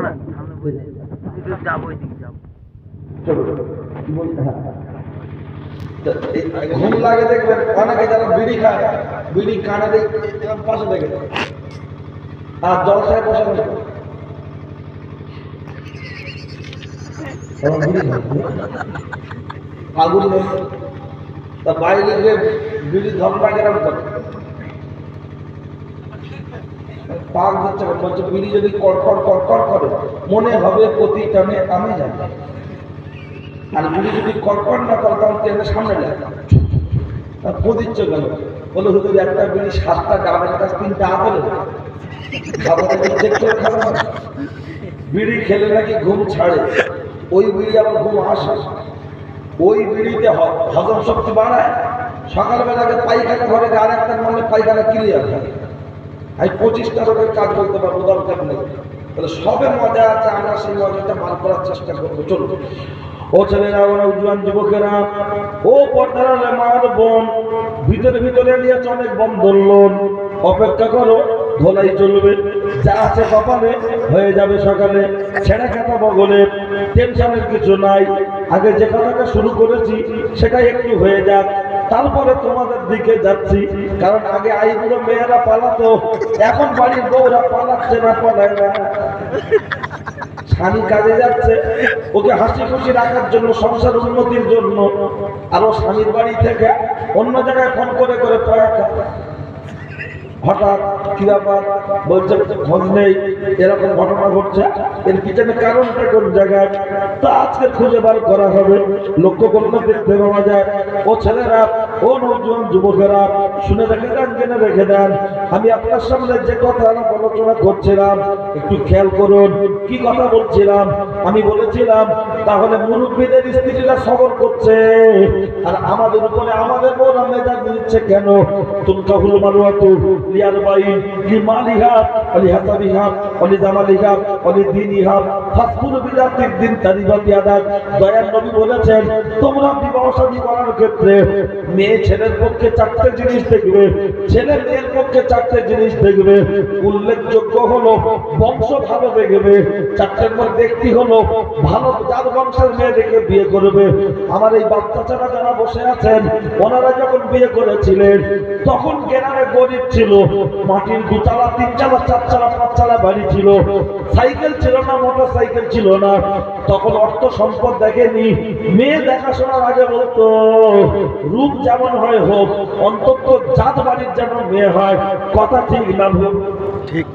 না সামনে বলে যাবো ওইদিকে যাবো। চলো কি বলতে ঘুম লাগে দেখবেন অনেকে যারা বিড়ি খায় বিড়ি কানে দেখবেন পাশে দেখে আর জলসায় বসে বসে আগুন নেই তা বাইরে যে বিড়ি ধরনা গেলাম পাক দিচ্ছে বলছে বিড়ি যদি কড়কড় কড়কড় করে মনে হবে প্রতি টানে আমি জানি আর বিড়ি যদি কড়কড় না করে তখন ট্রেনে সামনে লাগে পদিচ্ছ গেল বলে হুজুর একটা বিড়ি 7টা ডাবের কাছ 3টা আপেল চেক করে খাবে না বিড়ি খেলে নাকি ঘুম ছাড়ে ওই বিড়ি আবার ঘুম আসে ওই বিড়িতে হজম শক্তি বাড়ায় সকালবেলাকে পায়খানা ঘরে আর একটা মানে পায়খানা ক্লিয়ার হয় আমি 25টা রোগের কাজ করতে পারবো দরকার নেই তাহলে সবে মজা আছে আমরা সেই মজাটা বার করার চেষ্টা করবো চলুন ও ছেলেরা ওরা উজ্জ্বল যুবকেরা ও পর্দার মার বোন ভিতরে ভিতরে নিয়েছে অনেক বোন ধরলন অপেক্ষা করো ধোলাই চলবে যা আছে কপালে হয়ে যাবে সকালে ছেড়ে খাতা বগলে টেনশনের কিছু নাই আগে যে কথাটা শুরু করেছি সেটাই একটু হয়ে যাক তারপরে তোমাদের দিকে যাচ্ছি কারণ আগে আইগুলো মেয়েরা পালাতো এখন বাড়ির বউরা পালাচ্ছে না পালায় না স্বামী কাজে যাচ্ছে ওকে হাসি খুশি রাখার জন্য সংসার উন্নতির জন্য আরো স্বামীর বাড়ি থেকে অন্য জায়গায় ফোন করে করে পড়াটা হঠাৎ কি ব্যাপার বলছে খোঁজ নেই এরকম ঘটনা ঘটছে এর পিছনে কারণটা কোন জায়গায় তা আজকে খুঁজে বার করা হবে লক্ষ্য করলে দেখতে পাওয়া যায় ও ছেলেরা ও নৌজওয়ান যুবকেরা শুনে রেখে দেন জেনে রেখে দেন আমি আপনার সামনে যে কথা আলোচনা করছিলাম একটু খেয়াল করুন কি কথা বলছিলাম আমি বলেছিলাম তাহলে মুরব্বীদের স্ত্রীরা সবর করছে আর আমাদের উপরে আমাদের বউরা মেজাজ দিচ্ছে কেন তুলকা হুল মারুয়াতু লিয়ার বাইন লিমালিহা লিহাসাবিহা লিজামালিহা লিদিনিহা ফাসকুলু বিজাতিদ দিন তারিবাতি আদাত দয়ার নবী বলেছেন তোমরা বিবাহ শাদী করার ক্ষেত্রে মেয়ে ছেলের পক্ষে 4টে জিনিস দেখবে ছেলে মেয়ের পক্ষে 4টে জিনিস দেখবে উল্লেখযোগ্য হলো বংশ ভালো দেখবে 4টের মধ্যে একটি হলো ভালো যার বংশের মেয়ে দেখে বিয়ে করবে আমার এই বাচ্চারা যারা বসে আছেন ওনারা যখন বিয়ে করেছিলেন তখন গ্রামে গরিব ছিল মাটির 2তলা 3তলা 4তলা 5তলা বাড়ি ছিল সাইকেল ছিল না মোটর সাইকেল ছিল না তখন অর্থ সম্পদ দেখেনি মেয়ে দেখাশোনার আগে বলতো রূপ যেমন হয় হোক অন্তত জাত বাড়ির যেন মেয়ে হয় কথা ঠিক না ঠিক